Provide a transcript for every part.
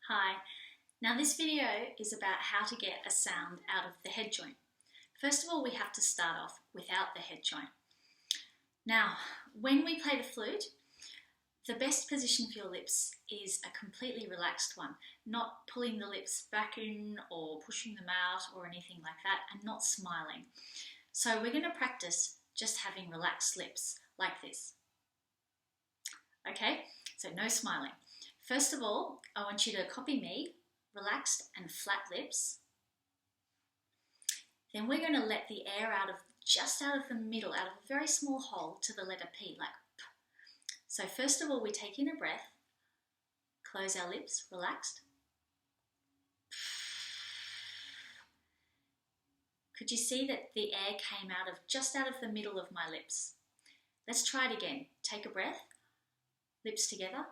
Hi, now this video is about how to get a sound out of the head joint. First of all, we have to start off without the head joint. Now, when we play the flute, the best position for your lips is a completely relaxed one, not pulling the lips back in or pushing them out or anything like that, and not smiling. So we're going to practice just having relaxed lips like this. Okay, so no smiling. First of all, I want you to copy me, relaxed and flat lips. Then we're going to let the air just out of the middle, out of a very small hole to the letter P, like P. So first of all, we take in a breath, close our lips, relaxed. Could you see that the air came just out of the middle of my lips? Let's try it again. Take a breath, lips together.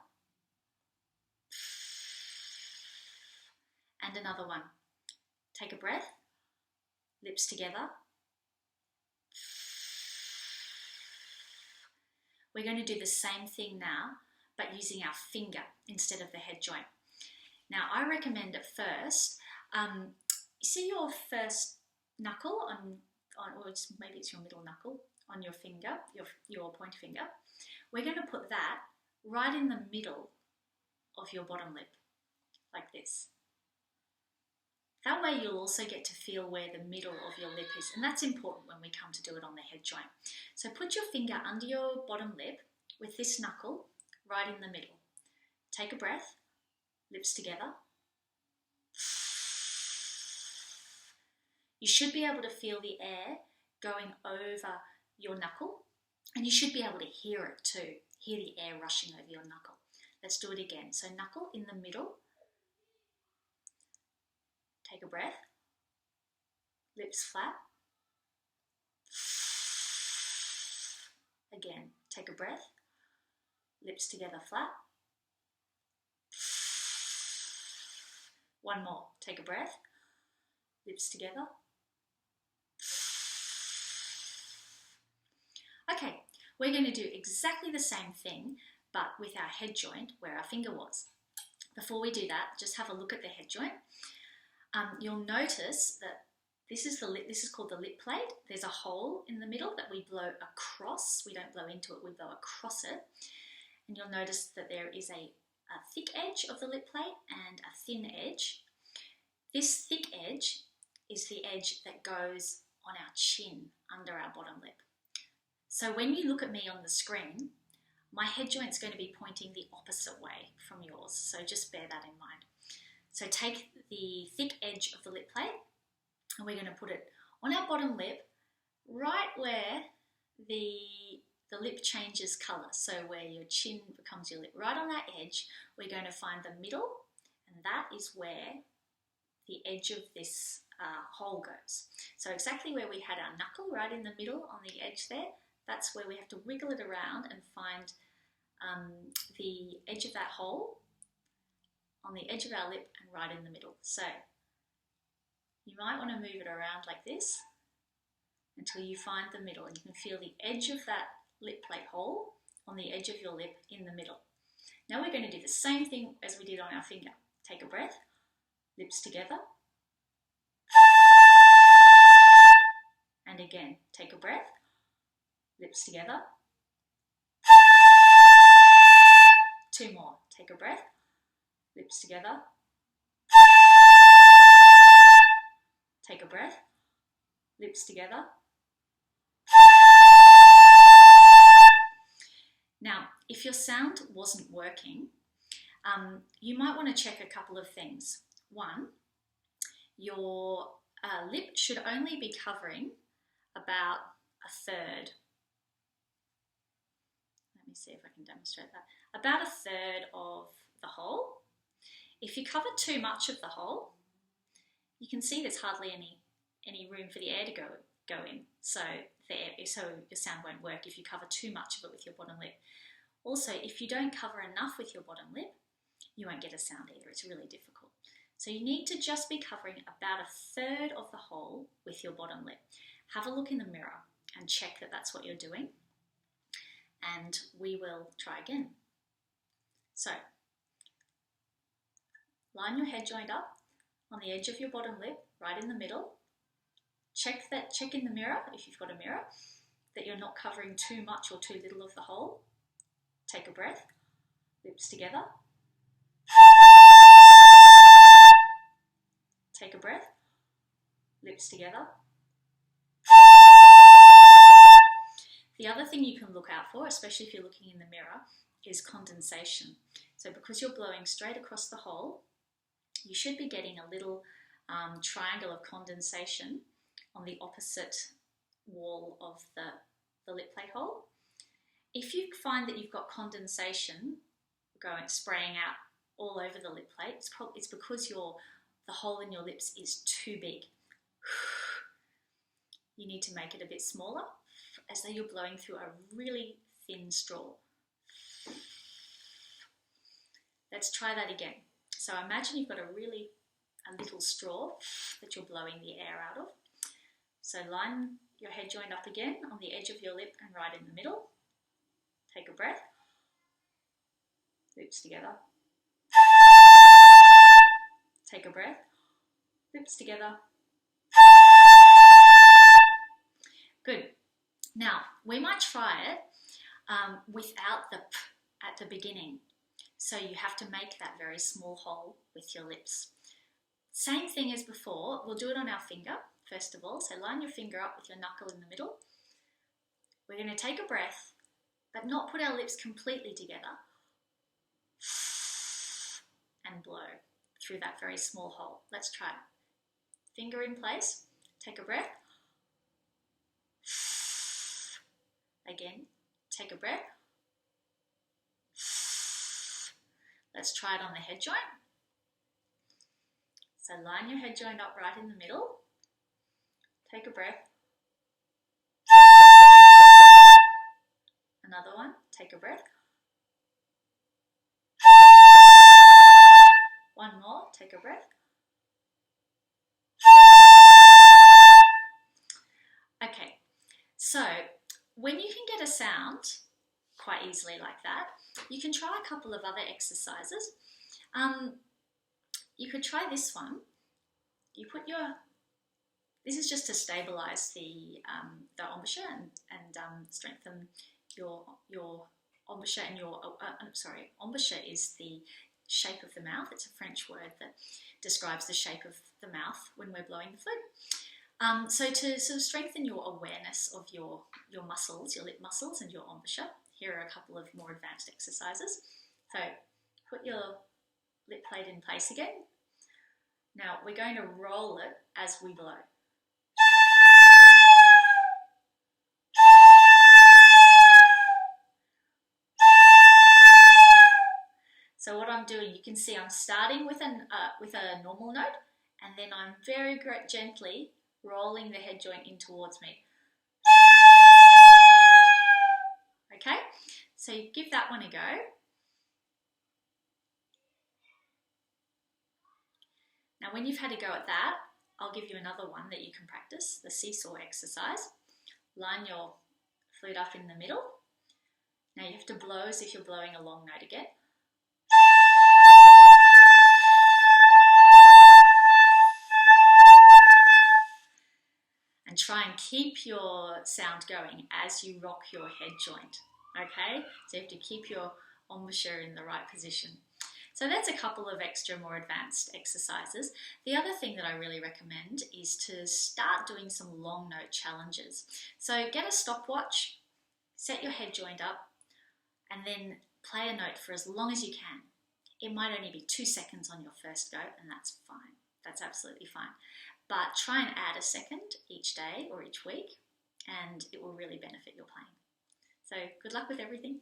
And another one. Take a breath, lips together. We're going to do the same thing now, but using our finger instead of the head joint. Now, I recommend at first, you see your first knuckle or maybe it's your middle knuckle on your finger, your pointer finger. We're going to put that right in the middle of your bottom lip, like this. That way you'll also get to feel where the middle of your lip is, and that's important when we come to do it on the head joint. So put your finger under your bottom lip with this knuckle right in the middle. Take a breath, lips together. You should be able to feel the air going over your knuckle, and you should be able to hear it too, hear the air rushing over your knuckle. Let's do it again. So knuckle in the middle. Take a breath, lips flat. Again, take a breath, lips together flat. One more, take a breath, lips together. Okay, we're going to do exactly the same thing, but with our head joint where our finger was. Before we do that, just have a look at the head joint. You'll notice that this is called the lip plate. There's a hole in the middle that we blow across. We don't blow into it, we blow across it. And you'll notice that there is a thick edge of the lip plate and a thin edge. This thick edge is the edge that goes on our chin, under our bottom lip. So when you look at me on the screen, my head joint's going to be pointing the opposite way from yours. So just bear that in mind. So take the thick edge of the lip plate and we're going to put it on our bottom lip, right where the lip changes colour. So where your chin becomes your lip, right on that edge, we're going to find the middle, and that is where the edge of this hole goes. So exactly where we had our knuckle, right in the middle on the edge there, that's where we have to wiggle it around and find the edge of that hole on the edge of our lip and right in the middle. So you might want to move it around like this until you find the middle, and you can feel the edge of that lip plate hole on the edge of your lip in the middle. Now we're going to do the same thing as we did on our finger. Take a breath, lips together. And again, take a breath, lips together. Two more, take a breath. Lips together. Take a breath. Lips together. Now, if your sound wasn't working, you might want to check a couple of things. One, your lip should only be covering about a third. Let me see if I can demonstrate that. About a third of the hole. If you cover too much of the hole, you can see there's hardly any room for the air to go in. So your sound won't work if you cover too much of it with your bottom lip. Also, if you don't cover enough with your bottom lip, you won't get a sound either. It's really difficult. So you need to just be covering about a third of the hole with your bottom lip. Have a look in the mirror and check that that's what you're doing. And we will try again. So line your head joint up on the edge of your bottom lip, right in the middle. Check in the mirror, if you've got a mirror, that you're not covering too much or too little of the hole. Take a breath, lips together. Take a breath, lips together. The other thing you can look out for, especially if you're looking in the mirror, is condensation. So because you're blowing straight across the hole, you should be getting a little triangle of condensation on the opposite wall of the lip plate hole. If you find that you've got condensation spraying out all over the lip plate, it's because the hole in your lips is too big. You need to make it a bit smaller, as though you're blowing through a really thin straw. Let's try that again. So imagine you've got a little straw that you're blowing the air out of. So line your head joint up again on the edge of your lip and right in the middle. Take a breath. Lips together. Take a breath. Lips together. Good. Now, we might try it without the p at the beginning. So you have to make that very small hole with your lips. Same thing as before. We'll do it on our finger, first of all. So line your finger up with your knuckle in the middle. We're going to take a breath, but not put our lips completely together. And blow through that very small hole. Let's try it. Finger in place. Take a breath. Again, take a breath. Let's try it on the head joint. So line your head joint up right in the middle. Take a breath. Another one, take a breath. One more, take a breath. Okay, so when you can get a sound quite easily like that, you can try a couple of other exercises. You could try this one. You put this is just to stabilize the embouchure and strengthen your embouchure and embouchure is the shape of the mouth. It's a French word that describes the shape of the mouth when we're blowing the flute. So to sort of strengthen your awareness of your muscles, your lip muscles and your embouchure, here are a couple of more advanced exercises. So put your lip plate in place again. Now we're going to roll it as we blow. So what I'm doing, you can see I'm starting with a normal note, and then I'm very gently rolling the head joint in towards me. Okay, so you give that one a go. Now when you've had a go at that, I'll give you another one that you can practice, the seesaw exercise. Line your flute up in the middle. Now you have to blow as if you're blowing a long note again. And try and keep your sound going as you rock your head joint, okay? So you have to keep your embouchure in the right position. So that's a couple of extra, more advanced exercises. The other thing that I really recommend is to start doing some long note challenges. So get a stopwatch, set your head joint up, and then play a note for as long as you can. It might only be 2 seconds on your first go, and that's fine. That's absolutely fine. But try and add a second each day or each week, and it will really benefit your playing. So good luck with everything.